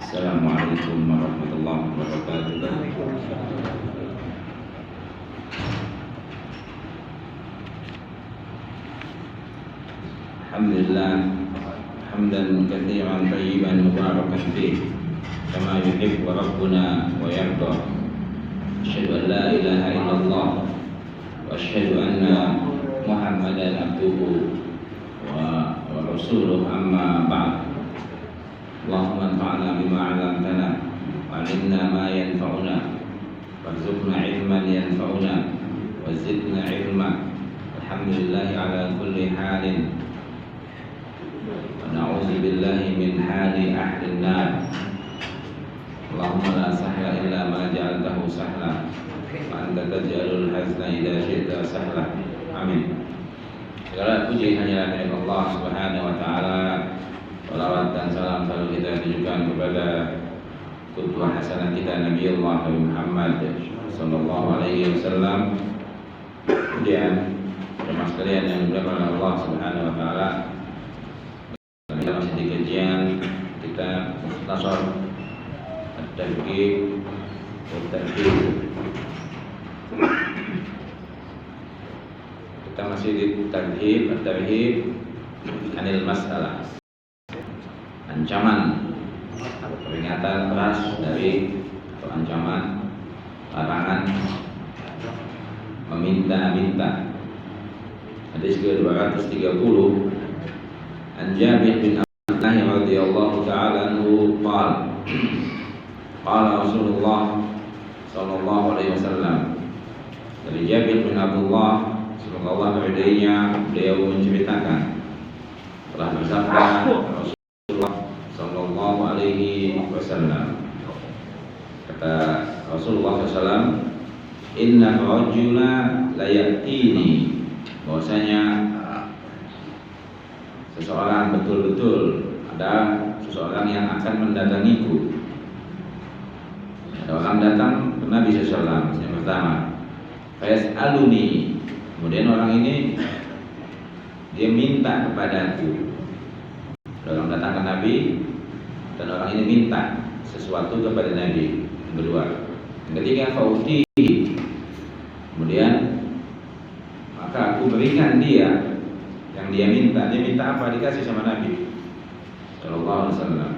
Assalamualaikum warahmatullahi wabarakatuh. Alhamdulillah hamdan katsiran tayyiban mubarakan fih kama yuhibbu rabbuna wa yarda. Asyhadu an la ilaha illallah wa asyhadu anna Muhammadan abduhu wa rasuluh, amma ba'd. Allahumma anfa'na bima 'allamtana wa 'allimna ma yanfa'una warzuqna 'ilman yanfa'una wa zidna 'ilma. Alhamdulillah ala kulli halin wa na'udzu billahi min hali ahli an-nar. Allahumma la sahla illa ma ja'altahu sahla wa anta taj'alul hazna idza syi'ta sahla. Amin. Segala puji hanya milik Allah Subhanahu wa taala. Salawat dan salam selalu kita tujukan kepada qudwah hasanah kita Nabi Allah Muhammad sallallahu alaihi wasallam. Kemudian jemaah sekalian yang dimuliakan oleh Allah Subhanahu wa taala, kita masih di kajian kita Mukhtasar At-Targhib At-Tarhib. Kita masih di Targhib At-Tarhib anil masalah, ancaman atau peringatan keras dari atau ancaman larangan meminta-minta. Hadis ke-230, An Jabir bin Abdullah radhiyallahu ta'ala anhu qala qala Rasulullah sallallahu alaihi wasallam. Dari Jabir bin Abdullah, semoga Allah meridainya, beliau menceritakan telah bersabda Rasulullah sallallahu alaihi wasallam. Kata Rasulullah SAW, inna rajula la ya'tini, bahwasanya seseorang betul-betul ada seseorang yang akan mendatangiku. Ada orang datang ke Nabi SAW yang pertama, fayas'aluni, kemudian orang ini dia minta kepadaku. Ada orang datang ke Nabi dan orang ini minta sesuatu kepada Nabi. Yang kedua, yang ketiga, fautihi, kemudian maka aku berikan dia yang dia minta. Dia minta apa? Dikasih sama Nabi sallallahu alaihi wasallam.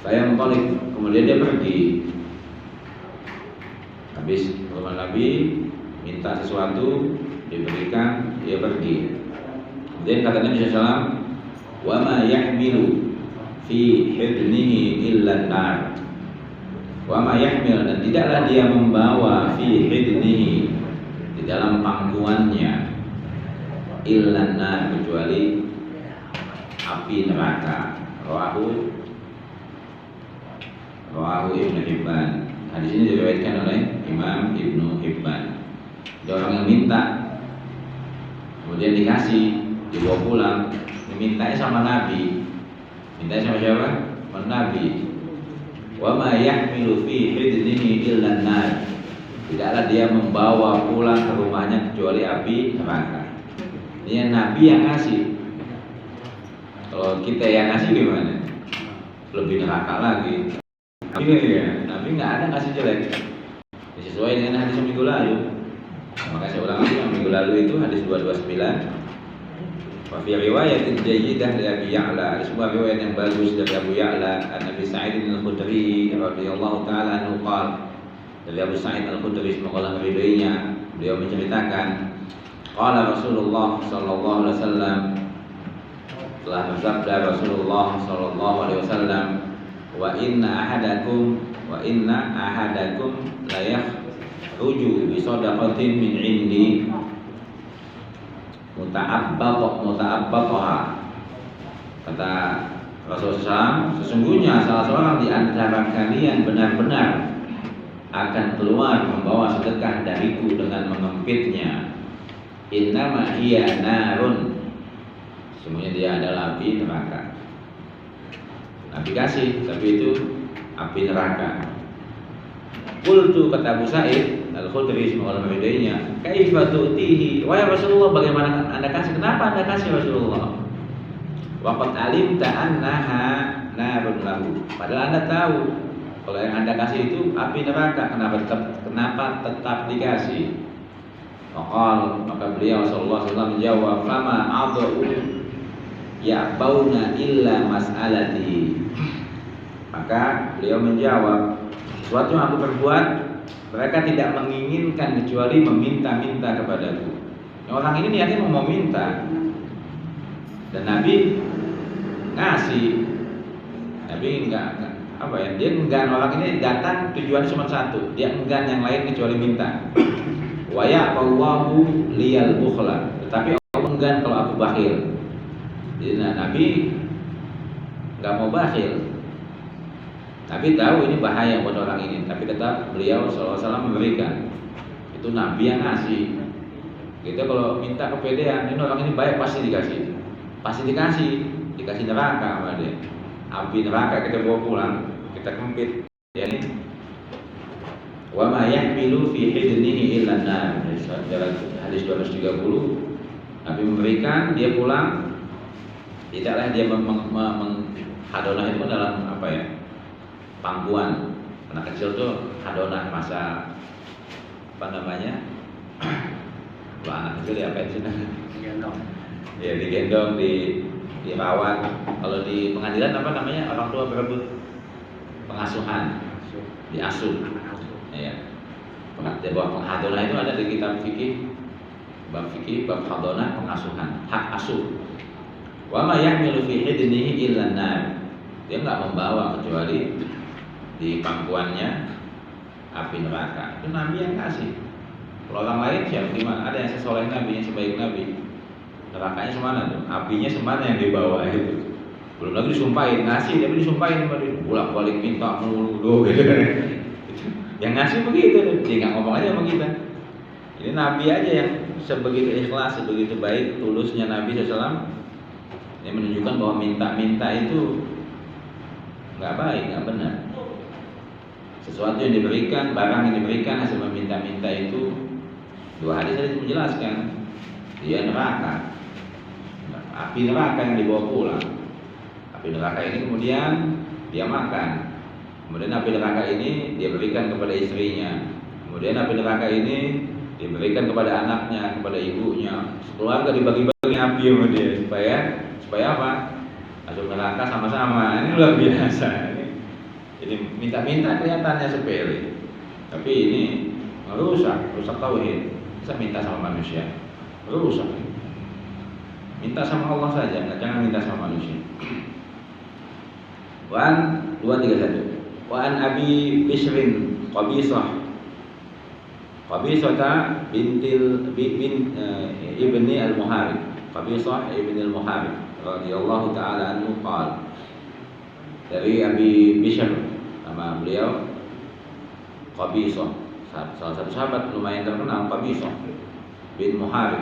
Saya mentolik, kemudian dia pergi. Habis rumah Nabi minta sesuatu, diberikan, dia pergi. Kemudian kata Nabi SAW, wa ma yahmilu fi hidnihi illa an-nar. Wa ma yahmil, dan tidaklah dia membawa fi hidnihi, di dalam pangkuannya, illa an-nar, kecuali api neraka. Rawahu Ibnu Hibban. Hadis ini diriwayatkan oleh Imam Ibnu Hibban. Ada orang yang minta, kemudian dikasih, dibawa pulang. Dimintanya sama Nabi. Mintanya sama siapa? Sama Nabi. Wa ma yahmilu fi hidnihi illa an-nar. Tidaklah dia membawa pulang ke rumahnya kecuali api neraka. Ini Nabi yang ngasih. Kalau kita yang ngasih gimana? Lebih neraka lagi. Nabi nggak ada ngasih jelek. Sesuai dengan hadis minggu lalu. Maka saya ulang lagi, yang minggu lalu itu hadis 229. Wa fi riwayat jayyidah dari Abu Ya'la, ada sebuah riwayat yang bagus dari Abu Ya'la, an Nabi Sa'id al-Khudri radhiyallahu ta'ala anhu qala, dari Abu Sa'id al-Khudri, semoga Allah meridainya, beliau menceritakan, qala Rasulullah sallallahu alaihi wasallam, telah bersabda Rasulullah sallallahu alaihi wasallam, wa inna ahadakum la yakhruju bi shadaqatin min indi muta'abbaqaha. Kata Rasulullah SAW, sesungguhnya salah seorang di antara kalian benar-benar akan keluar membawa sedekah dariku dengan mengempitnya. Innama hiya narun, semuanya dia adalah api neraka. Nabi kasih, tapi itu api neraka. Qultu, kata Abu Sa'id Al-Khudri, semoga Allah meridainya, kaifa tu'tihi, wahai Rasulullah, bagaimana Anda kasih? Kenapa Anda kasih Rasulullah? Waqad alimta annaha narun lahu. Padahal Anda tahu kalau yang Anda kasih itu api neraka. Kenapa tetap dikasih? Maka beliau sallallahu alaihi wasallam menjawab, "Fama adau ya'bauna illa mas'alati." Maka beliau menjawab, sesuatu yang aku perbuat mereka tidak menginginkan kecuali meminta-minta kepadaku. Orang ini niatnya mau minta, dan Nabi ngasih. Nabi enggak apa ya? Dia enggan, orang ini datang tujuan cuma satu, dia enggan yang lain kecuali minta. Wa ya'allahu liyal bukhla. Tetapi Allah enggan kalau aku bakhil. Jadi Nabi enggak mau bakhil. Nabi tahu ini bahaya buat orang ini, tapi tetap beliau sallallahu alaihi wasallam memberikan. Itu Nabi yang ngasih. Kita kalau minta kepedean, ini orang ini baik pasti dikasih. Pasti dikasih neraka sama dia. Api neraka kita bawa pulang, kita kempit. Ya ini. Wa ma yahmilu fi hidnihi illa an-nar. Dalam hadis 230, Nabi memberikan, dia pulang. Tidaklah dia hadonah itu dalam apa ya? Pangkuan. Anak kecil tuh hadonah masa apa namanya? Kalau anak kecil ya apa itu? Digendong. Ya digendong, dirawat. Kalau di pengadilan apa namanya? Orang tua berebut pengasuhan, diasuh. Ya. Bab hadonah itu ada di kitab fikih, bab hadonah, pengasuhan, hak asuh. Wa ma yahmilu fi hidnihi illa an-nar. Dia enggak membawa kecuali di pangkuannya api neraka. Itu Nabi yang kasih. Kalau orang lain siapa gimana? Ada yang sesoleh Nabi, yang sebaik Nabi, nerakanya semana tuh? Apinya semana yang dibawa itu. Belum lagi disumpahin, ngasih tapi disumpahin bolak-balik minta mulu gitu. Yang ngasih begitu tuh, dia nggak ngomong aja sama kita. Ini Nabi aja yang sebegitu ikhlas, sebegitu baik, tulusnya Nabi SAW. Ini menunjukkan bahwa minta-minta itu nggak baik, nggak benar. Sesuatu yang diberikan, barang yang diberikan hasil meminta-minta itu, dua hadis tadi menjelaskan, dia neraka, api neraka yang dibawa pulang. Api neraka ini kemudian dia makan, kemudian api neraka ini dia berikan kepada istrinya, kemudian api neraka ini diberikan kepada anaknya, kepada ibunya, sekeluarga dibagi-bagi api sama dia supaya apa? Masuk neraka sama-sama. Ini luar biasa. Jadi minta-minta kelihatannya sepele, tapi ini rusak tauhid. Bisa minta sama manusia, rusak. Minta sama Allah saja, jangan minta sama manusia. Wan 231. Wan Abi Bishrin Qabisah ibni al-Muharib. Qabisah ibni al-Muharib radhiyallahu taala anhu qala, dari Abi Bishr, nama beliau Qabisah, salah satu sahabat lumayan terkenal, Qabisah bin Muharib.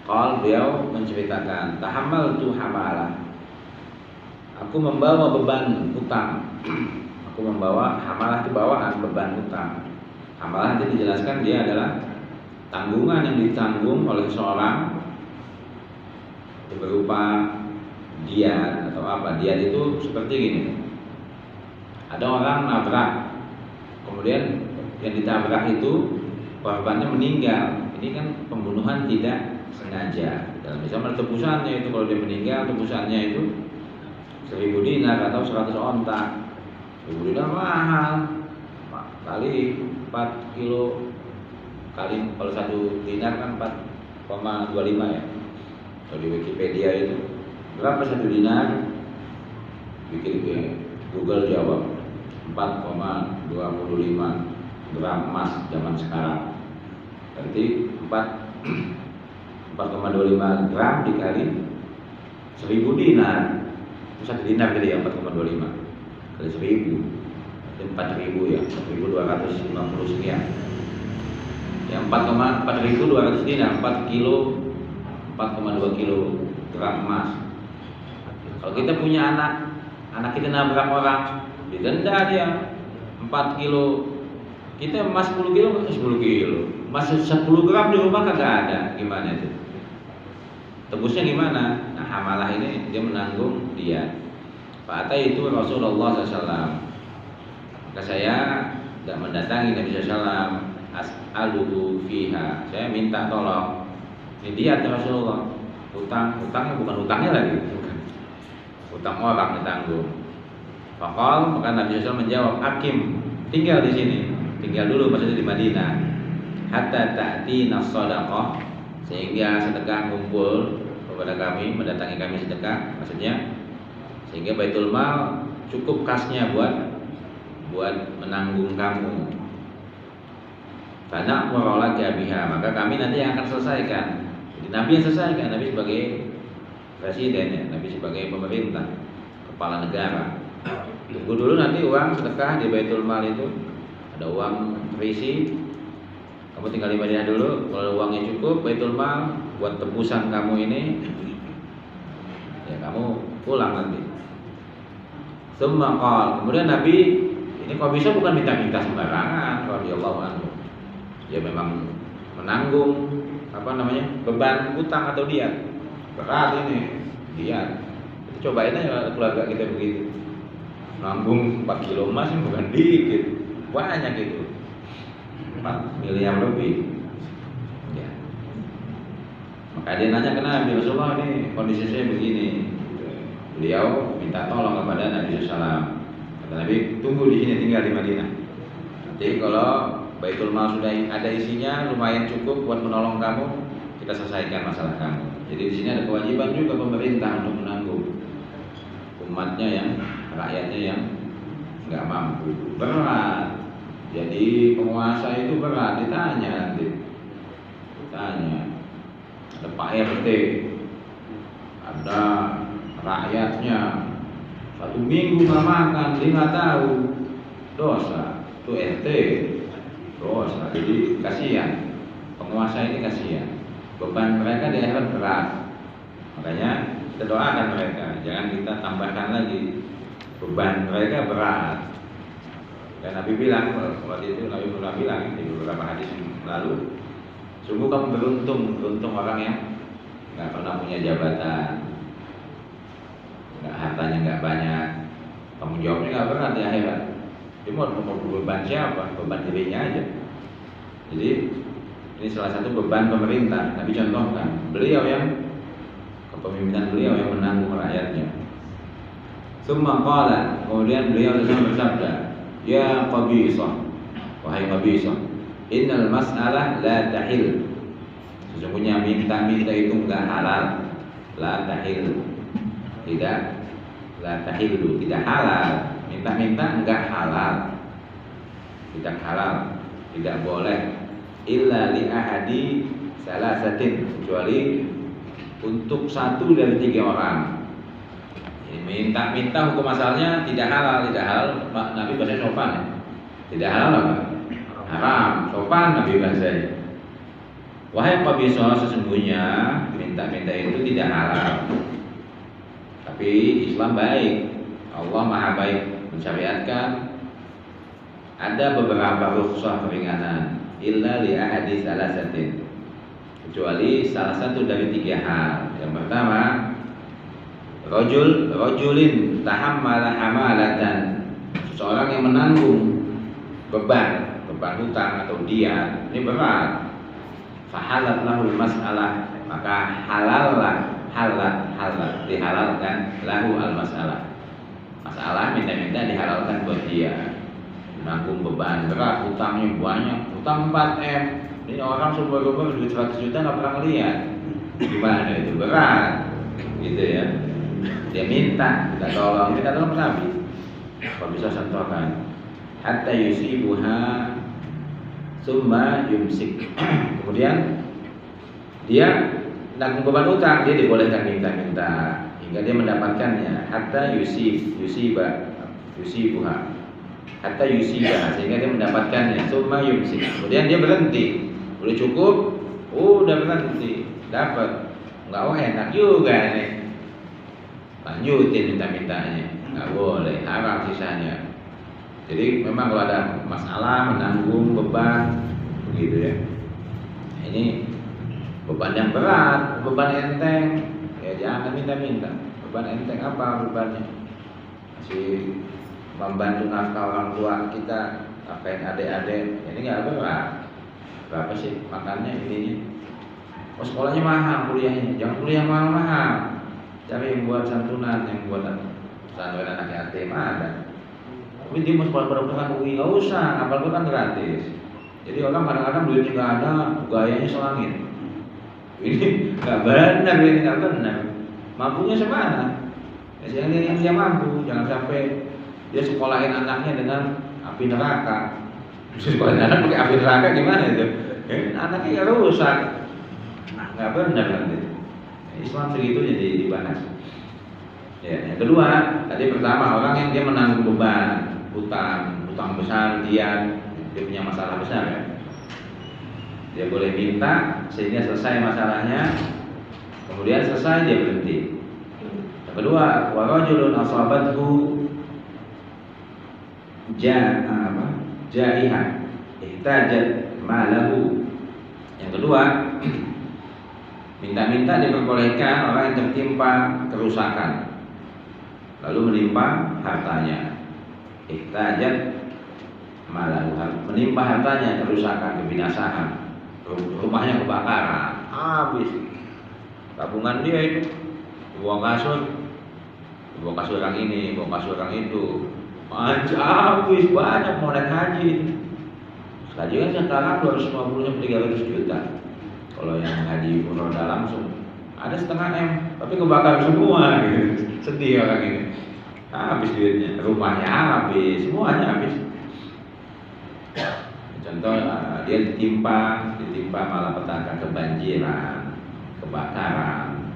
Qal, beliau menceritakan, tahammaltu hamalah, aku membawa beban hutang. Aku membawa, hamalah itu bawaan, beban hutang. Hamalah itu dijelaskan dia adalah tanggungan yang ditanggung oleh seorang berupa diat atau apa. Diat itu seperti gini, ada orang nabrak, kemudian yang ditabrak itu korbannya meninggal. Ini kan pembunuhan tidak sengaja. Dalam misalnya tebusannya itu, kalau dia meninggal tebusannya itu 1000 dinar atau 100 ontak. 1000 dinar mahal, kali 4 kilo, kali kalau 1 dinar kan 4,25 ya. Kalau di Wikipedia itu berapa 1 dinar? Bikin Google jawab 4,25 gram emas zaman sekarang. Berarti 4,25 gram dikali 1000 dinar. 1 dinar jadi ya 4,25 kali 1000. Itu 4.000 ya, 4.250 sekian. Ya 4.200 dinar, 4 kilo, 4,2 kilo gram emas. Kalau kita punya anak kita nabrak orang, didenda dia 4 kilo. Kita emas 10 kilo, 10 kilo. Emas 10 gram di rumah kagak ada. Gimana itu? Tebusnya gimana? Nah, hamalah ini dia menanggung dia. Fa'ataitu Rasulullah SAW. Maka saya tidak mendatangi Nabi SAW. As'aluhu fiha. Saya minta tolong. Ini dia Rasulullah. Hutangnya bukan hutangnya lagi. Hutang orang ditanggung. Faqal, maka Nabi SAW menjawab, Akim, tinggal di sini. Tinggal dulu maksudnya di Madinah. Hatta ta'tina shadaqah, sehingga sedekah kumpul kepada kami, mendatangi kami sedekah, maksudnya sehingga Baitul Mal cukup kasnya buat menanggung kamu. Karena warolaka biha, maka kami nanti yang akan selesaikan. Jadi Nabi yang selesaikan, Nabi sebagai presiden ya, Nabi sebagai pemerintah, kepala negara. Tunggu dulu nanti uang sedekah di Baitul Mal itu ada uang terisi. Kamu tinggal di Madinah dulu, kalau uangnya cukup Baitul Mal buat tebusan kamu ini, ya kamu pulang nanti. Semua kemudian Nabi ini kok bisa bukan minta-minta sembarangan, radhiyallahu anhu. Ya memang menanggung beban utang atau diat. Berat ini diat. Cobain aja keluarga kita begitu. Nanggung 4 kilo emas ini bukan dikit, banyak itu, 4 miliar lebih ya. Maka dia nanya ke Nabi, Rasulullah ini kondisi saya begini. Beliau minta tolong kepada Nabi SAW. Kata Nabi, tunggu di sini, tinggal di Madinah. Nanti kalau Baitul Mal sudah ada isinya lumayan cukup buat menolong kamu, kita selesaikan masalah kamu. Jadi di sini ada kewajiban juga pemerintah untuk menanggung umatnya yang rakyatnya yang nggak mampu, berat. Jadi penguasa itu berat, ditanya nanti, ada Pak RT, ada rakyatnya, 1 minggu nggak makan, dia nggak tahu, dosa. Itu RT, dosa. Jadi kasihan, penguasa ini kasihan, beban mereka di akhirat berat. Makanya kita doakan mereka, jangan kita tambahkan lagi beban mereka berat. Dan Nabi bilang waktu itu, Nabi pernah bilang di beberapa hadis lalu, sungguh kamu beruntung orang yang nggak pernah punya jabatan, hartanya nggak banyak, tanggung jawabnya nggak berat di akhirat. Dia mau beban siapa? Beban dirinya aja. Jadi ini salah satu beban pemerintah. Nabi contohkan, beliau yang kepemimpinan beliau yang menanggung rakyatnya. Summa qala, kemudian beliau bersabda, ya Qabisah, wahai Qabisah, innal mas'alah la tahil. Sesungguhnya minta-minta itu enggak halal. La tahil, tidak, la tahilu, tidak halal. Minta-minta enggak halal, tidak halal, tidak boleh. Illa li ahadi salasatin, kecuali untuk 1 dari 3 orang. Minta-minta hukum asalnya tidak halal, Nabi bahasa sopan ya. Tidak halal apa? Haram, sopan Nabi bahasanya. Wahai Qabisah, sesungguhnya minta-minta itu tidak halal. Tapi Islam baik, Allah maha baik, mensyariatkan ada beberapa rukhsah keringanan. Illa li ahadi salasatin, kecuali salah satu dari 3 hal. Yang pertama, rajulin tahammala hamalatan, seseorang yang menanggung beban hutang atau diat, ini berat. Fahalat lahul mas'alah, maka dihalalkan lahu al mas'alah. Masalah minta-minta dihalalkan buat dia. Menanggung beban berat, hutangnya banyak, hutang 4M. Ini orang sumber-sumber duit 100 juta nggak pernah lihat. Gimana itu, berat, gitu ya. Dia minta, kita tolong Nabi. Kalau bisa contohkan, hatta yusibuha summa yumsik. Kemudian dia menanggung beban utang, dia dibolehkan minta-minta hingga dia mendapatkannya. Hatta yusibuha, hatta yusiba, sehingga dia mendapatkannya. Summa yumsik. Kemudian dia berhenti, udah cukup, udah berhenti, dapat. Nggak, enak juga nih, lanjutin minta-mintanya, nggak boleh, haram sisanya. Jadi memang kalau ada masalah menanggung beban begitu ya. Ini beban yang berat, beban enteng, ya jangan minta-minta. Beban enteng apa bebannya? masih membantu nafkah orang tua kita, nafkahin adik-adik, ini nggak berat. Berapa sih makannya ini? Oh sekolahnya mahal, kuliahnya jangan kuliah mahal-mahal, cari yang buat santunan, yang buat pesantren anak yatim ada. Tapi dia mau sekolah kedokteran UI nggak usah, apalagi kan gratis. Jadi orang kadang-kadang duitnya nggak ada, gayanya selangit. Ini nggak benar, ini nggak benar. Mampunya semana? Ya, yang dia mampu, jangan sampai dia sekolahin anaknya dengan api neraka. Sekolahin anak pakai api neraka gimana itu? Anaknya nggak rusak, nggak benar nanti. Islam segitunya dibahas. Ya, yang kedua, tadi pertama orang yang dia menanggung beban, utang besar, dia punya masalah besar ya. Dia boleh minta sehingga selesai masalahnya, kemudian selesai dia berhenti. Yang kedua, wa rajulun asabathu ja'iha ihtajat malahu. Yang kedua, minta-minta diperbolehkan orang yang tertimpa kerusakan lalu menimpa hartanya. Ihtajat malahu, menimpa hartanya kerusakan, kebinasaan. Rumahnya kebakaran, habis tabungan dia itu bawa kasur yang ini, bawa kasur yang itu, habis banyak mau naik haji. Haji kan sekarang 250-300 juta. Kalau yang haji roda langsung ada setengah M, tapi kebakar semua gitu. Sedih orang ini. Habis duitnya, rumahnya habis, semuanya habis. Contoh dia ditimpa malapetaka, kebanjiran, kebakaran,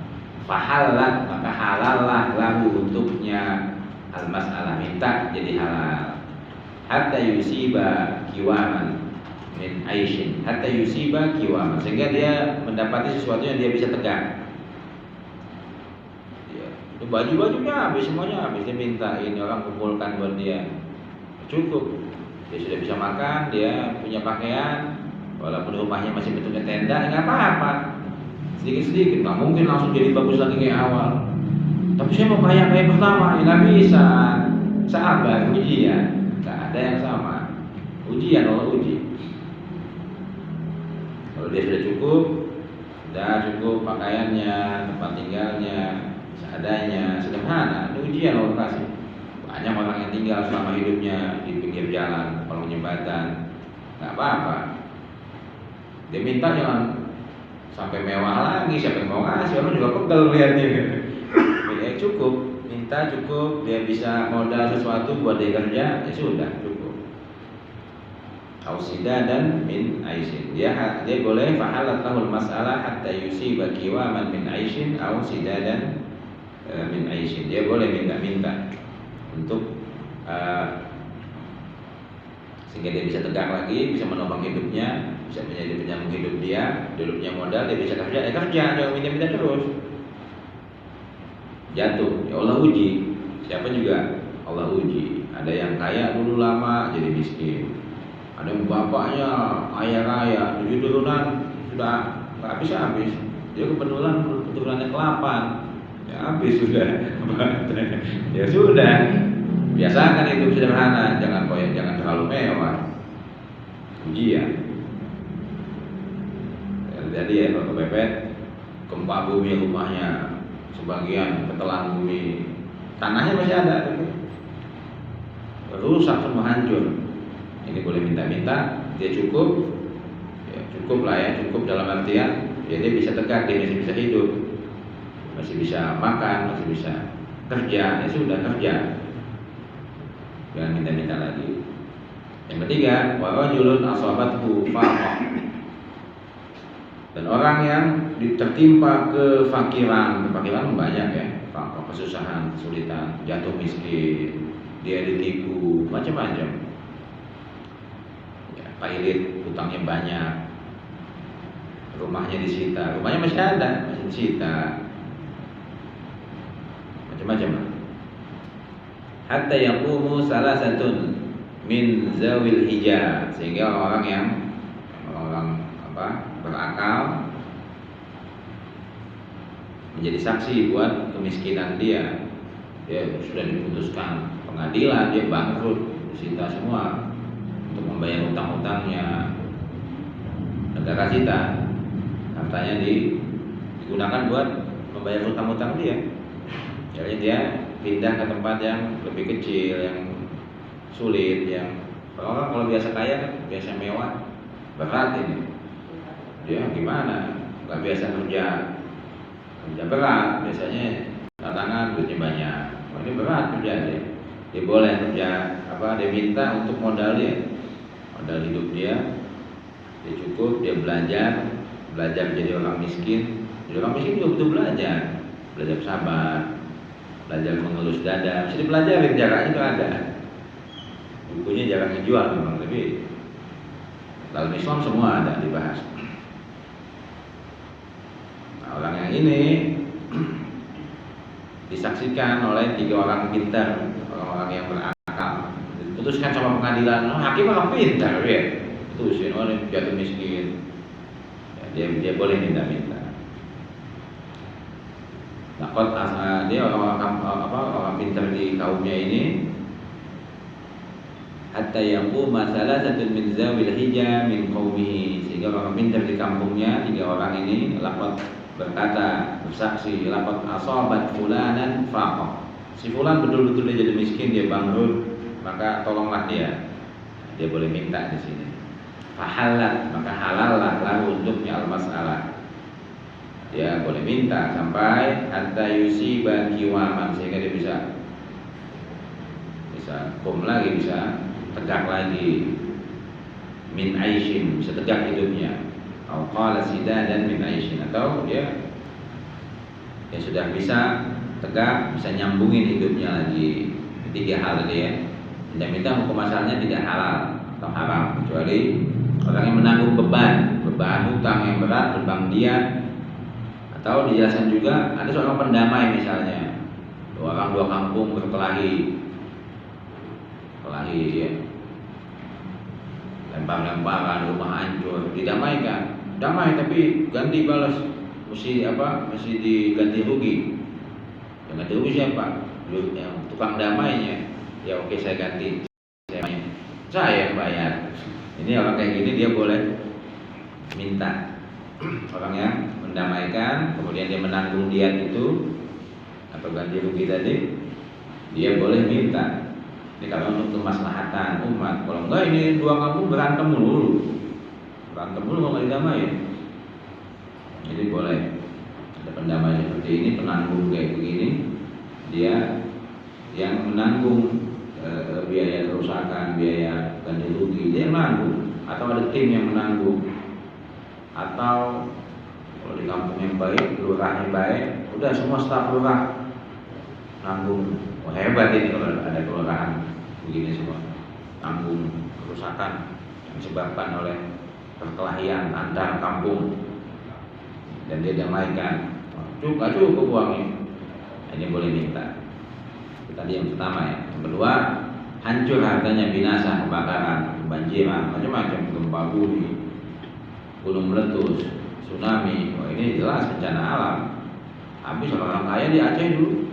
fahalat, maka halallah lahu untuknya al-mas'alah, minta jadi halal. Hatta yusiba kiwaman min aishin, hatta yusiba kiwaman, sehingga dia mendapati sesuatu yang dia bisa tegak. Ya, baju-bajunya habis, semuanya habis, dia minta ini orang kumpulkan buat dia, cukup. Dia sudah bisa makan, dia punya pakaian, walaupun rumahnya masih bentuknya tenda, nggak apa-apa. Sedikit-sedikit, nggak mungkin langsung jadi bagus lagi kayak awal. Tapi saya mau kaya kayak pertama, ya nggak bisa. Sabar, ujian, nggak ada yang sama. Ujian, Allah uji. Kalau dia sudah cukup pakaiannya, tempat tinggalnya, seadanya, sederhana, itu ujian Allah kasih. Banyak orang yang tinggal selama hidupnya di pinggir jalan, kolong jembatan, nggak apa-apa. Dia minta jangan sampai mewah lagi, siapa yang mau ngasih, orang juga pegel lihatnya. Ya cukup, minta cukup, dia bisa modal sesuatu buat dia kerja, ya sudah cukup. Ausida dan min aisin, dia boleh fahalat lahul masalah hatta yusiba kiwaman min aisin, ausida dan min aisin, dia boleh minta untuk sehingga dia bisa tegak lagi, bisa menopang hidupnya, bisa menjadi penyambung hidup dia punya modal, dia bisa kerja, jangan minta-minta terus. Jatuh, ya Allah uji. Siapa juga Allah uji. Ada yang kaya dulu lama jadi miskin. Ada yang bapaknya kaya raya, 7 turunan sudah nggak habis. Dia keturunannya ke-8, ya habis sudah. Ya sudah. Biasakan hidup sederhana, jangan terlalu mewah. Ujian. Jadi ya kalau kepepet, gempa bumi rumahnya, sebagian ketelan bumi, tanahnya masih ada, rusak semua, hancur. Ini boleh minta-minta, dia cukup lah ya, cukup dalam artian ya dia bisa tegak, dia masih bisa hidup, masih bisa makan, masih bisa kerja, ya sudah kerja. Jangan minta-minta lagi. Yang ketiga, wa rajulun asabathu faqah, dan orang yang tertimpa kefakiran banyak ya, faqah, kesusahan, kesulitan, jatuh miskin, dia ditipu, macam-macam. Ya, pailit, utangnya banyak, rumahnya disita, rumahnya masih ada, masih disita, macam-macam. Hatta yaqumu salasatun min zawil hijab, sehingga orang yang berakal menjadi saksi buat kemiskinan dia dia sudah diputuskan pengadilan, dia bangkrut, disita semua untuk membayar utang-utangnya. Negara sita, hartanya digunakan buat membayar utang-utang dia. Jadi dia pindah ke tempat yang lebih kecil, yang sulit, yang orang kalau biasa kaya, biasa mewah, berat ini. Dia gimana? Gak biasa kerja berat, biasanya tantangan duitnya banyak. Ini berat kerja dia. Dia boleh kerja dia minta untuk modal dia, modal hidup dia cukup, dia belajar jadi orang miskin. Jadi orang miskin juga butuh belajar sabar, belajar mengelus dada, bisa dipelajarin, caranya itu ada. Bukunya jarang dijual memang, tapi dalam Islam semua ada dibahas. Nah, orang yang ini disaksikan oleh 3 orang pintar, orang-orang yang berakal. Diputuskan sama pengadilan, hakim orang pintar ya. Putusin orang jatuh miskin. Ya, dia boleh minta-minta. Takut dia orang pintar di kaumnya ini. Hatta yaquma salasatun min zawil hijja min qaumihi, sehingga orang pintar di kampungnya 3 orang ini laqad berkata, bersaksi, laqad asabat fulanan faqah. Si fulan betul-betul dia jadi miskin, dia bangkrut, maka tolonglah dia. Dia boleh minta di sini. Fahalat, maka halallah lahu untuknya al-mas'alah. Dia boleh minta sampai hatta yusiba kiwaman, sehingga dia bisa lagi, bisa tegak lagi, min aishin, bisa tegak hidupnya, atau qala sidadan min aishin, atau dia sudah bisa tegak, bisa nyambungin hidupnya lagi. 3 hal tadi ya. Minta hukum asalnya tidak halal atau haram, kecuali orang yang menanggung beban hutang yang berat, beban dia. Atau dijelaskan juga ada seorang pendamai, misalnya 2 kampung berkelahi ya, lempar-lemparan, rumah hancur, didamaikan, damai tapi ganti balas, mesti diganti rugi. Yang ganti rugi siapa? Yang tukang damainya. Ya oke, saya ganti, saya bayar. Ini orang kayak gini dia boleh minta. Orang yang mendamaikan, kemudian dia menanggung diat itu atau ganti rugi tadi, dia boleh minta. Ini kalau untuk kemaslahatan umat. Kalau enggak, ini 2 kampung berantem mulu nggak didamain. Jadi boleh ada pendamai seperti ini, penanggung kayak begini, dia yang menanggung biaya kerusakan, biaya ganti rugi, dia yang menanggung. Atau ada tim yang menanggung. Atau kalau di kampung yang baik, lurahnya baik, udah semua staf lurah nanggung. Oh, hebat ini kalau ada kelurahan begini semua, tanggung kerusakan yang disebabkan oleh perkelahian antar kampung, dan dia damaikan. Cukup uangnya, ini boleh minta. Itu tadi yang pertama ya. Yang kedua, hancur hartanya, binasa, kebakaran, kebanjiran, macam-macam, gempa bumi, gunung meletus, tsunami. Oh, ini jelas bencana alam. Habis orang kaya di Aceh dulu,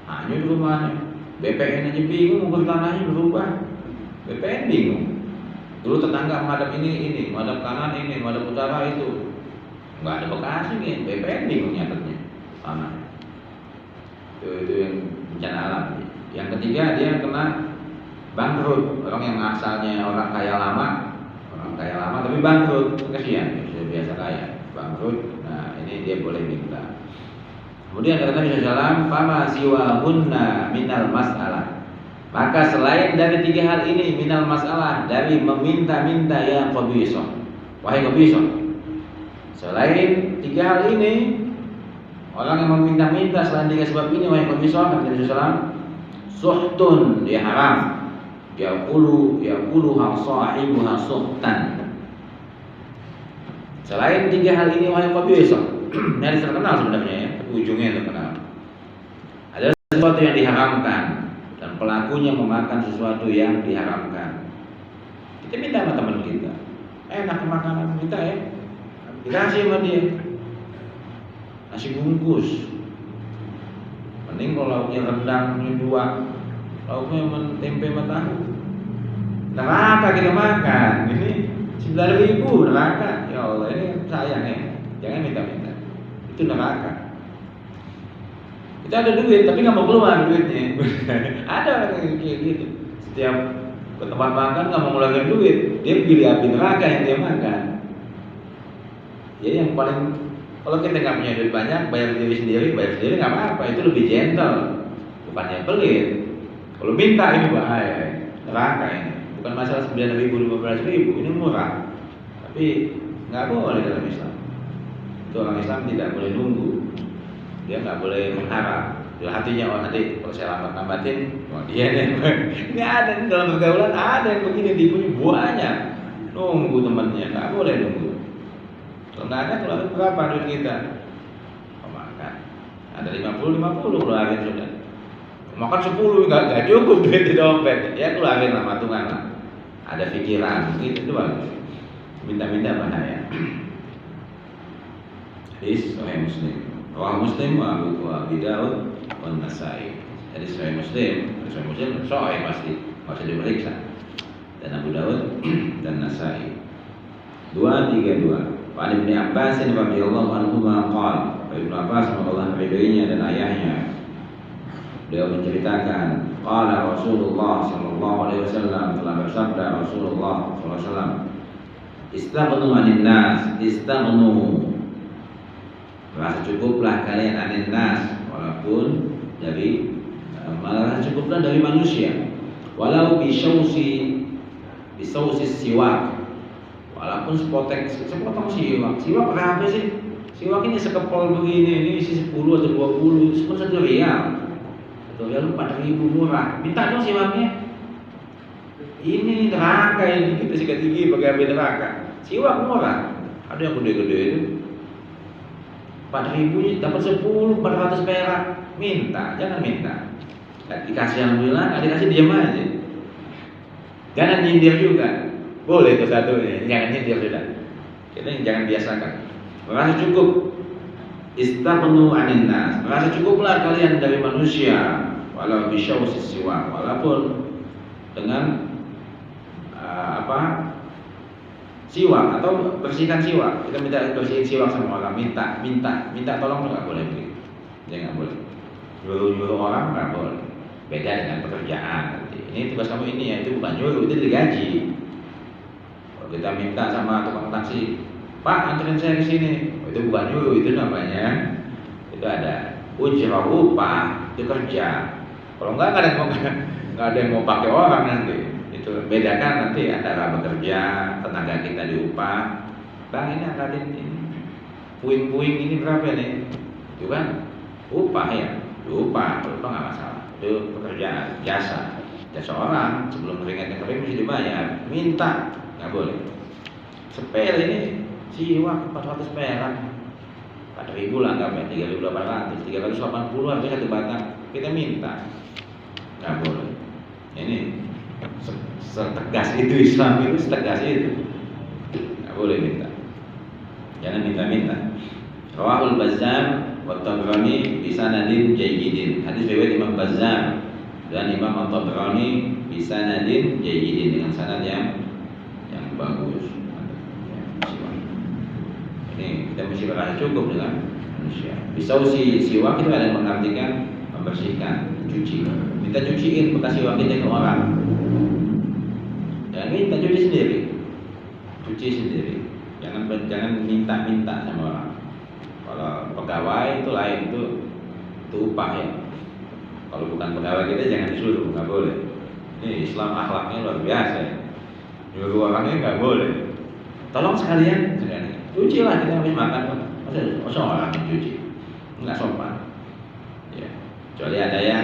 hanyut rumahnya. BPN aja bingung, mau tanahnya berubah. BPN bingung. Dulu tetangga menghadap ini, menghadap kanan ini, menghadap utara itu. Nggak ada bekas ini, BPN bingung nyatetnya tanah. Itu yang bencana alam. Yang ketiga, dia kena bangkrut. Orang yang asalnya orang kaya lama tapi bangkrut, kasihan, sudah biasa kaya, bangkrut. Nah, ini dia boleh minta. Kemudian kata Nabi SAW, fama siwahunna minal mas'alah. Maka selain dari 3 hal ini, minal mas'alah, dari meminta-minta yang qabisah. Wahai qabisah, selain 3 hal ini, orang yang meminta-minta selain 3 sebab ini, wahai qabisah, kata Nabi SAW, suhtun, dia haram. Yaquluha sahibuha suhtan. Selain 3 hal ini, wahai qabisah, ini hadis terkenal sebenarnya ya, tapi ujungnya terkenal. Ada sesuatu yang diharamkan dan pelakunya memakan sesuatu yang diharamkan. Kita minta sama teman kita, enak makanan kita ya, dikasih sama dia nasi bungkus, Mending kalau lauknya rendang dua, lauknya tempe sama tahu. Neraka kita makan. Ini 9.000 neraka. Ya Allah, ini sayang ya. Jangan minta-minta. Itu neraka. Kita ada duit tapi nggak mau keluar duitnya. Ada orang yang kayak gitu. Setiap ke tempat makan nggak mau ngeluarin duit, dia pilih api neraka yang dia makan. Ya yang paling, kalau kita nggak punya duit banyak, bayar sendiri nggak apa-apa, itu lebih gentle, bukannya pelit. Kalau minta ini bahaya, neraka ini. Bukan masalah 9.000, 15.000, ini murah, tapi nggak boleh dalam Islam. Itu orang Islam tidak boleh nunggu, dia nggak boleh mengharap. Di hatinya, oh nanti kalau saya lambat-lambatin, oh dia nih. Ini ada nih dalam pergaulan, ada yang begini tipunya banyak. Nunggu temannya, nggak boleh nunggu. Kalau nggak ada, keluarin berapa duit kita? Makan. Ada 50 keluarin sudah. Makan 10 nggak cukup duit di dompet. Ya keluarin lah, patungan lah. Ada pikiran, gitu itu bagus. Minta-minta bahaya. Hadis Sahih Muslim. Rawah Muslim wa Abu Daud wa Nasai. Jadi Sahih Muslim Sahih pasti masih diperiksa. Dan Abu Daud dan Nasai. 232. Wa Ibnu Abbas radhiyallahu anhu qala, Ibnu Abbas radhiyallahu anhu dan ayahnya, beliau menceritakan, qala Rasulullah sallallahu alaihi wasallam, telah bersabda Rasulullah sallallahu alaihi wasallam, istaghnu 'anil nas, istaghnu, merasa cukuplah kalian 'anil nas, walaupun dari merasa cukuplah dari manusia, walau bisausi siwak, walaupun sepotong siwak berapa sih? Siwak ini sekepol begini, ini isi 10 atau 20, cuma 1 rial. 1 rial 4.000 murah. Minta dong siwaknya. Ini neraka ini, kita sikat gigi pakai api neraka. Siwak murah. Ada yang gede-gede itu. 4.000 dapat 10, 400 perak. Minta, jangan minta. Dikasih alhamdulillah, nggak dikasih diam aja. Jangan nyindir juga. Boleh itu satunya, jangan nyindir sudah. Kita jangan biasakan. Merasa cukup. Istaghnu 'anil nas. Merasa cukuplah kalian dari manusia, walau bisyausi siwak, walaupun dengan siwak atau bersihkan siwak. Kita minta bersihin siwak sama orang, minta tolong nggak boleh begitu. Ya nggak boleh. Nyuruh orang nggak boleh. Beda dengan pekerjaan nanti. Ini tugas kamu ini ya, itu bukan nyuruh, itu digaji. Kalau kita minta sama tukang taksi, Pak anterin saya ke sini, oh, itu bukan nyuruh, itu namanya itu ada ujrah, upah, itu kerja. Kalau nggak ada yang mau pakai orang nanti. Itu bedakan nanti antara bekerja, tenaga kita diupah. Bang ini angkatin ini, puing-puing ini berapa nih? Itu kan upah ya, upah nggak masalah. Itu pekerjaan, jasa orang sebelum keringatnya kering mesti dibayar. Minta nggak boleh. Sepele ini siwak 400 perak, 4.000 lah nggak, 3.800, 380 harus 1 batang. Kita minta nggak boleh. Ini setegas itu Islam, itu setegas itu, nggak boleh minta. Jangan minta-minta. Rawahul Bazzar wa Tabrani bi sanadin jayyidin. Hadis riwayat Imam Bazzar dan Imam At-Tabrani bi sanadin jayyidin, dengan sanad yang bagus. Ini kita mesti merasa cukup dengan manusia. Bisausi siwak itu ada yang mengartikan membersihkan, cuci. Minta cuciin bekas siwak kita ke orang. Jangan minta, cuci sendiri. Cuci sendiri. Jangan minta sama orang. Kalau pegawai itu lain, itu upah ya. Kalau bukan pegawai kita jangan disuruh, nggak boleh. Ini Islam akhlaknya luar biasa ya. Nyuruh orangnya nggak boleh. Tolong sekalian cuci lah, kita habis makan. Masa orang cuci? Nggak sopan. Ya. Kecuali ada yang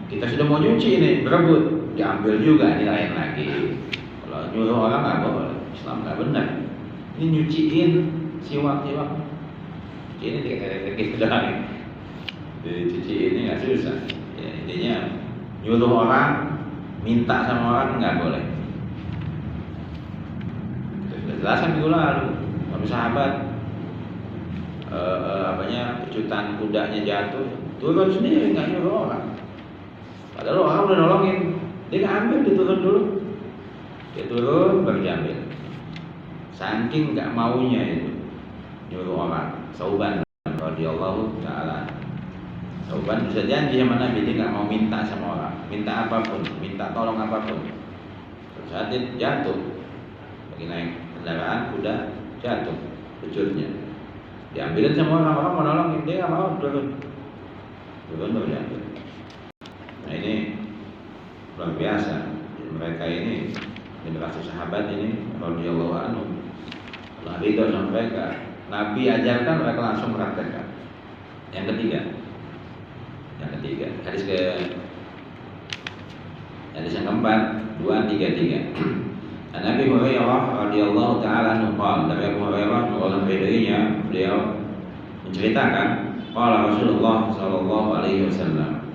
kita sudah mau nyuci ini, berebut, diambil juga, ini lain lagi. Kalau nyuruh orang nggak boleh. Islam nggak benar. Ini nyuciin siwak. Ini kita doang. Cuci ini nggak susah. Ya, intinya nyuruh orang, minta sama orang nggak boleh. Kita sudah jelaskan minggu lalu. Kami sahabat pecutan kudanya jatuh, turun sendiri nggak nyuruh orang. Padahal orang udah nolongin, dia nggak ambil, dia turun dulu. Dia turun baru diambil. Saking nggak maunya itu nyuruh orang. Sauban radhiyallahu taala. Sauban bisa janji sama Nabi, dia nggak mau minta sama orang, minta apapun, minta tolong apapun. Terus saat dia jatuh, lagi naik kendaraan kuda jatuh pecutnya, diambilin sama orang mau nolongin, dia nggak mau, turun baru diambil. Nah ini luar biasa, mereka ini generasi sahabat ini radhiyallahu anhu, Allah ridho sama mereka. Nabi ajarkan, mereka langsung praktekkan. Yang ketiga, hadis yang keempat, 233. Nabi Hurairah radhiyallahu taala anhu qala, dari Abu Hurairah mengulang dirinya, beliau menceritakan, qala Rasulullah sallallahu alaihi wasallam,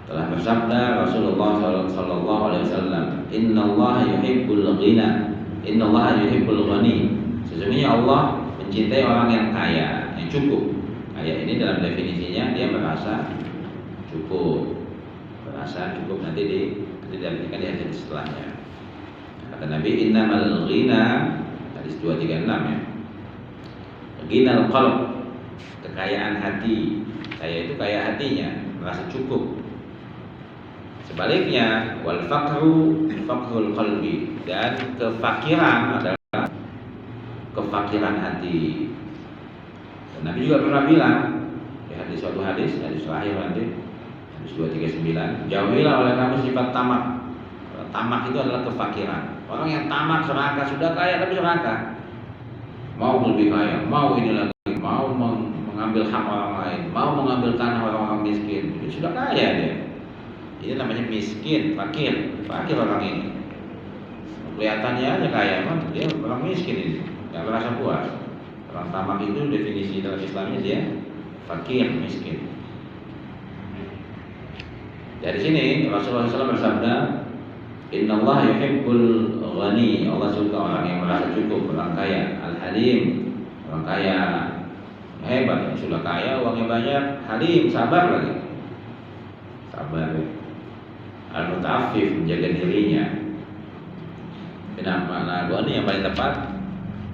telah bersabda Rasulullah sallallahu alaihi wasallam, innallaha yuhibbul ghina, innallaha yuhibbul ghani. Sesungguhnya Allah mencintai orang yang kaya, yang cukup. Kaya ini dalam definisinya dia merasa cukup, nanti diartikan di hadis setelahnya. Kata Nabi, innamal ghina, hadis 236 ya. Ghinal qalb, kekayaan hati. Kaya itu kaya hatinya, merasa cukup. Sebaliknya, wal faqrul qalbi, dan kefakiran adalah kefakiran hati. Dan Nabi juga pernah bilang di suatu hadis terakhir nanti, hadis 239, jauhilah oleh kamu sifat tamak. Tamak itu adalah kefakiran. Orang yang tamak, serakah, sudah kaya tapi serakah, mau lebih kaya, mau ini lagi, mau mengambil hak orang lain, mau mengambil tanah orang-orang miskin. Itu sudah kaya dia. Ini namanya miskin, fakir orang ini. Kelihatannya aja kaya, dia orang miskin ini, nggak merasa puas. Orang tamak itu definisi dalam Islamnya dia fakir, miskin. Dari sini Rasulullah SAW bersabda, innallaha yuhibbul ghani, Allah suka orang yang merasa cukup, orang kaya. Al-halim, orang kaya hebat, sudah kaya, uangnya banyak. Halim, sabar lagi, sabar. Al-muta'affif, menjaga dirinya. Makna ghani yang paling tepat,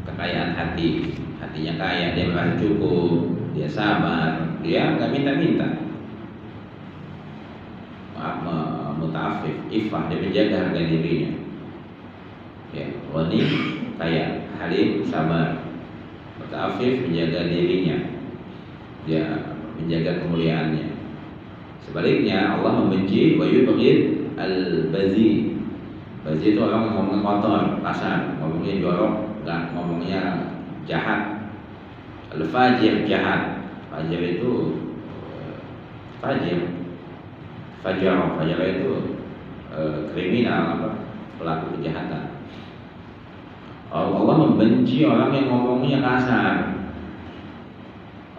kekayaan hati. Hatinya kaya, dia merasa cukup, dia sabar, dia nggak minta-minta. Muta'affif, iffah, dia menjaga harga dirinya. Ya, ghani kaya, halim sabar, muta'affif menjaga dirinya, dia menjaga kemuliaannya. Sebaliknya Allah membenci wa yubghid al-bazi. Bazi itu orang yang ngomong kotor, kasar, ngomongnya jorok, ngomongnya jahat. Al-fajir, jahat. Fajir itu fajar itu kriminal, pelaku kejahatan. Allah membenci orang yang ngomongnya kasar.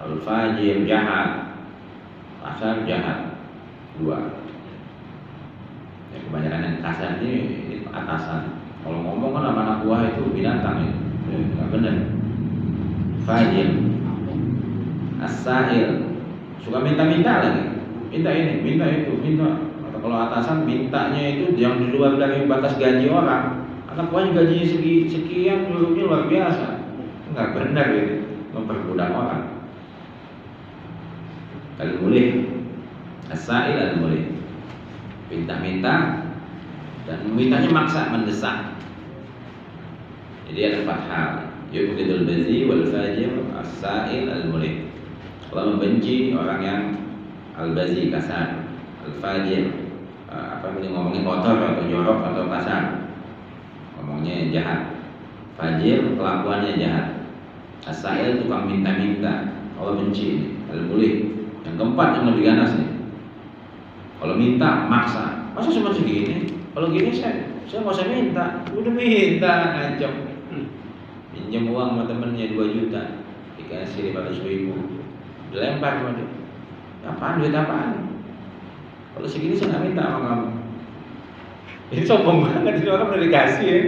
Al-fajir, jahat, kasar, jahat. Dua. Ya, kebanyakan yang kasar ini atasan. Kalau ngomong kan sama anak buah itu binatang itu, nggak benar. Fajir, as-sa'il, suka minta-minta lagi, minta ini, minta itu, minta. Atau kalau atasan mintanya itu yang di luar dari batas gaji orang. Anak buahnya gajinya sekian, nyuruhnya luar biasa. Nggak benar ini, memperbudak orang. Al-mulih, as-sa'il al-mulih, minta-minta dan mintanya maksa, mendesak. Jadi ada 4 hal. Yubghidul bazi wal fajir, as-sa'il al-mulih. Allah membenci orang yang al-bazi, kasar, al-fajir, ngomongnya kotor atau jorok atau kasar, ngomongnya jahat. Fajir, kelakuannya jahat. As-sa'il, tukang minta-minta, Allah benci. Al-mulih, yang keempat yang lebih ganas nih. Kalau minta maksa, masa cuma segini? Kalau gini saya nggak usah minta, udah minta ngancam. Pinjam uang sama temennya 2 juta, dikasih 500.000, dilempar sama dia. Apaan, duit apaan? Kalau segini saya nggak minta sama kamu. Ini sombong banget, ini orang udah dikasih ya.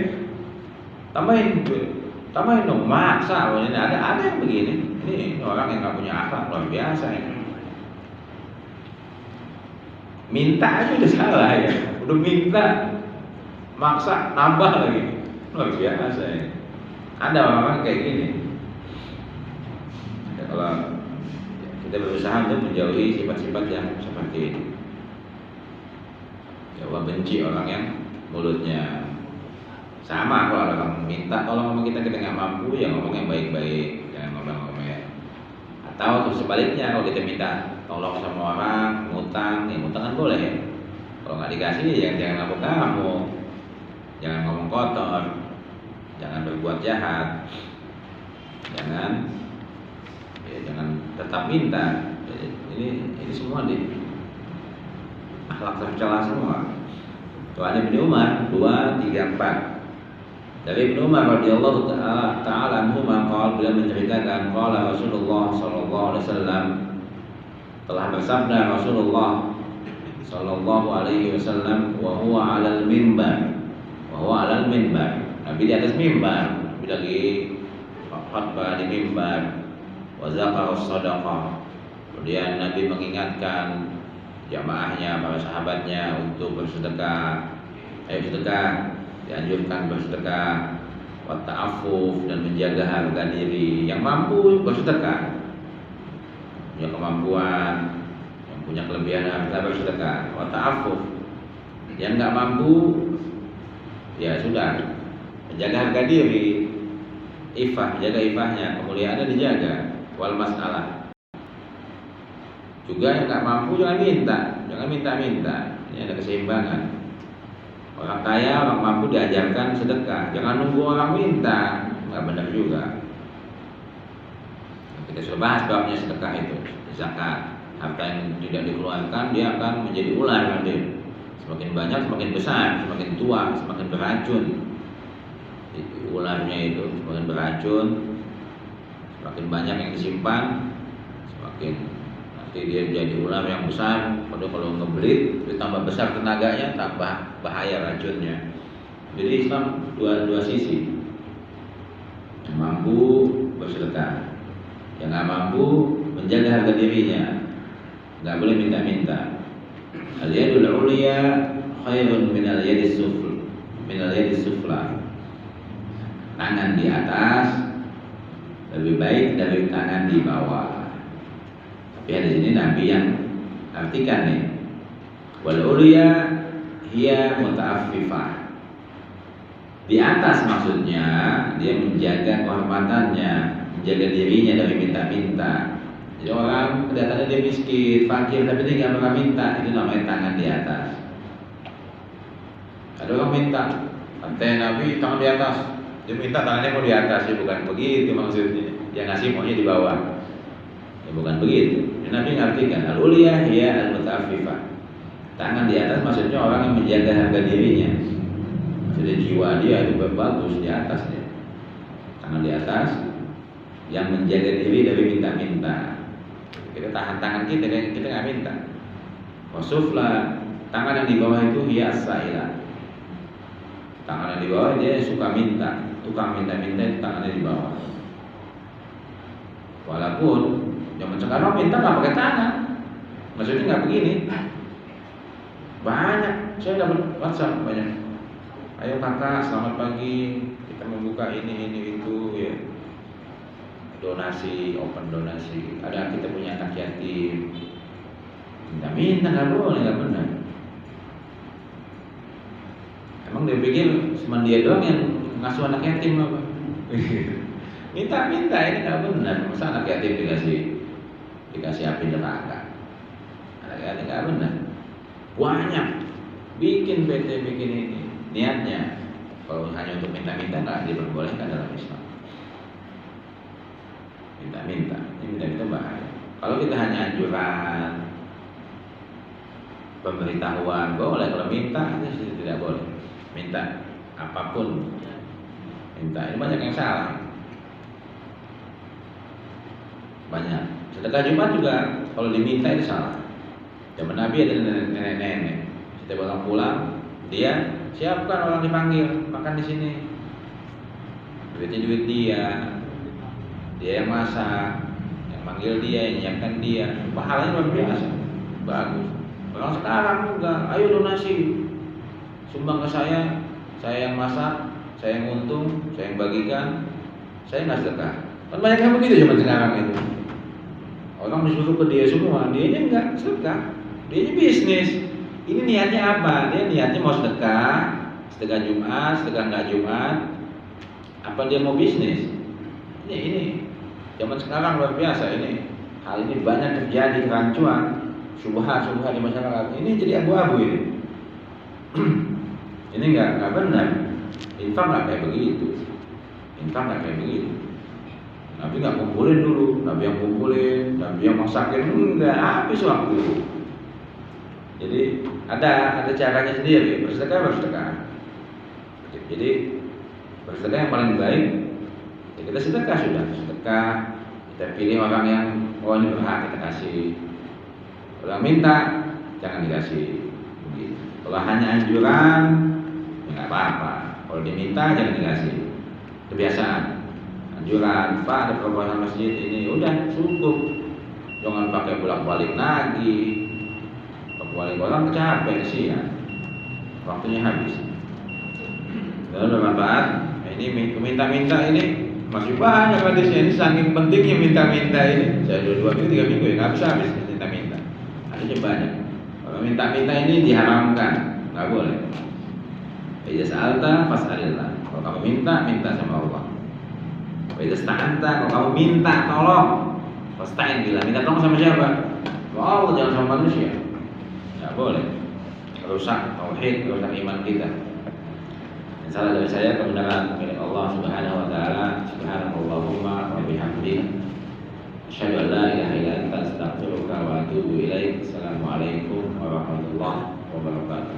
Tambahin duit, tambahin dong, maksa. Ini ada yang begini. Ini orang yang nggak punya akhlak luar biasa ini. Minta aja udah salah ya, udah minta, maksa nambah lagi, luar biasa ini. Ada orang kayak gini. Ya, kalau kita berusaha untuk menjauhi sifat-sifat yang seperti ini. Ya Allah benci orang yang mulutnya sama. Kalau orang minta tolong sama kita nggak mampu, ya ngomong yang baik-baik, jangan ngomong-ngomong. Atau sebaliknya, kalau kita minta tolong sama orang, ngutang, ya ngutang kan boleh ya. Kalau nggak dikasih, ya jangan ngamuk-ngamuk, jangan ngomong kotor, jangan berbuat jahat, jangan tetap minta. Ini semua di akhlak tercela semua. Tuhan Ibnu Umar 234. Dari Ibnu Umar radhiyallahu taala anhu maqal, beliau menceritakan qala Rasulullah sallallahu alaihi wasallam, telah bersabda Rasulullah sallallahu alaihi wasallam, wa huwa 'alal mimbar. Nabi di atas mimbar, Nabi lagi khutbah di mimbar. Wa zakara shadaqah. Kemudian Nabi mengingatkan jamaahnya, para sahabatnya untuk bersedekah. Ayo sedekah, dianjurkan bersedekah, wa ta'affuf, dan menjaga harga diri. Yang mampu bersedekah, punya kemampuan, yang punya kelebihan harta bersedekah, wa ta'affuf. Yang nggak mampu, ya sudah, menjaga harga diri, ifah, menjaga ifahnya, kemuliaannya dijaga. Wal mas'alah, juga yang nggak mampu jangan minta. Ini ada keseimbangan. Orang kaya, orang mampu diajarkan sedekah. Jangan nunggu orang minta, nggak benar juga. Kita sudah bahas babnya sedekah itu, zakat. Harta yang tidak dikeluarkan dia akan menjadi ular nanti. Semakin banyak, semakin besar, semakin tua, semakin beracun. Ularnya itu semakin beracun, semakin banyak yang disimpan, semakin nanti dia jadi ular yang besar. Padahal kalau ngebelit, ditambah besar tenaganya, tambah bahaya racunnya. Jadi Islam dua sisi. Yang mampu bersedekah, yang nggak mampu menjaga harga dirinya, nggak boleh minta-minta. Al-yadul ulya khairun minal yadis sufla. Tangan di atas lebih baik dari tangan di bawah. Tapi di sini Nabi yang artikan nih, wal ulya hiya muta'affifah. Di atas maksudnya dia menjaga kehormatannya, menjaga dirinya dari minta-minta. Jadi orang kelihatannya dia miskin, fakir, tapi dia nggak pernah minta, itu namanya tangan di atas. Ada orang minta, kata Nabi tangan di atas, dia minta tangannya mau di atas, ya bukan begitu maksudnya. Yang ngasih maunya di bawah, ya bukan begitu. Nabi ngartikan al-uliyah hiya al-muta'affifah. Tangan di atas maksudnya orang yang menjaga harga dirinya. Jadi jiwa dia itu bagus di atas dia. Tangan di atas yang menjaga diri dari minta-minta. Kita tahan tangan kita nggak minta. Wasufla, tangan yang di bawah itu hiya as-sa'ilah. Tangan yang di bawah dia suka minta, tukang minta-minta itu tangannya di bawah. Walaupun zaman sekarang minta nggak pakai tangan, maksudnya nggak begini. Banyak, saya dapat WhatsApp banyak. Ayo kakak, selamat pagi, kita membuka ini itu ya. Donasi, open donasi. Ada kita punya anak yatim. Minta nggak boleh, nggak benar. Emang dia pikir cuma dia doang yang ngasuh anak yatim apa? Minta ini nggak benar. Masa anak yatim dikasih api neraka? Anak yatim nggak benar. Banyak bikin PT bikin ini. Niatnya kalau hanya untuk minta-minta nggak diperbolehkan dalam Islam. Minta-minta bahaya. Kalau kita hanya anjuran, pemberitahuan boleh, kalau minta itu tidak boleh. Minta apapun, minta, ini banyak yang salah. Banyak. Sedekah Jumat juga kalau diminta itu salah. Zaman Nabi ada nenek-nenek. Setiap orang pulang, dia siapkan orang dipanggil makan di sini. duitnya duit dia yang masak, yang manggil dia, yang nyiapkan dia, pahalanya luar biasa, bagus. Kalau sekarang enggak, ayo donasi, sumbang ke saya yang masak, saya yang untung, saya yang bagikan, saya nggak sedekah. Kan banyak yang begitu zaman sekarang itu. Orang disuruh ke dia semua, dianya enggak sedekah, dianya bisnis. Ini niatnya apa? Dia niatnya mau sedekah Jumat, sedekah nggak Jumat, apa dia mau bisnis? Ini zaman sekarang luar biasa ini. Hal ini banyak terjadi kerancuan, subhat di masyarakat. Ini jadi abu-abu ini. Ini nggak benar. Infak nggak kayak begitu. Nabi nggak kumpulin dulu, Nabi yang kumpulin, Nabi yang masakin, enggak, habis waktu. Jadi ada caranya sendiri, bersedekah. Jadi bersedekah yang paling baik, ya kita sedekah sudah, kita pilih orang yang ini berhak kita kasih. Kalau minta jangan dikasih. Begitu. Kalau hanya anjuran, ya nggak apa-apa. Kalau diminta jangan dikasih. Kebiasaan. Anjuran, Pak ada perubahan masjid ini, udah cukup. Jangan pakai bolak-balik lagi. Bolak-balik orang capek sih ya. Waktunya habis. Lalu bermanfaat. Ini minta-minta ini masih banyak hadisnya, ini saking pentingnya minta-minta ini. Saya 2 minggu 3 minggu ya nggak bisa habis minta-minta. Hadisnya banyak. Kalau minta-minta ini diharamkan, nggak boleh. Idza sa'alta fas'alillah. Kalau kamu minta sama Allah. Idza sta'anta, kalau kamu minta tolong, fasta'in billah. Minta tolong sama siapa? Sama Allah, jangan sama manusia. Nggak boleh. Rusak tauhid, rusak iman kita. Salah dari saya, kebenaran milik Allah Subhanahu wa taala. Subhanallahumma wa bihamdihi asyhadu an la ilaha illa anta astaghfiruka wa atubu ilaik. Assalamualaikum warahmatullahi wabarakatuh.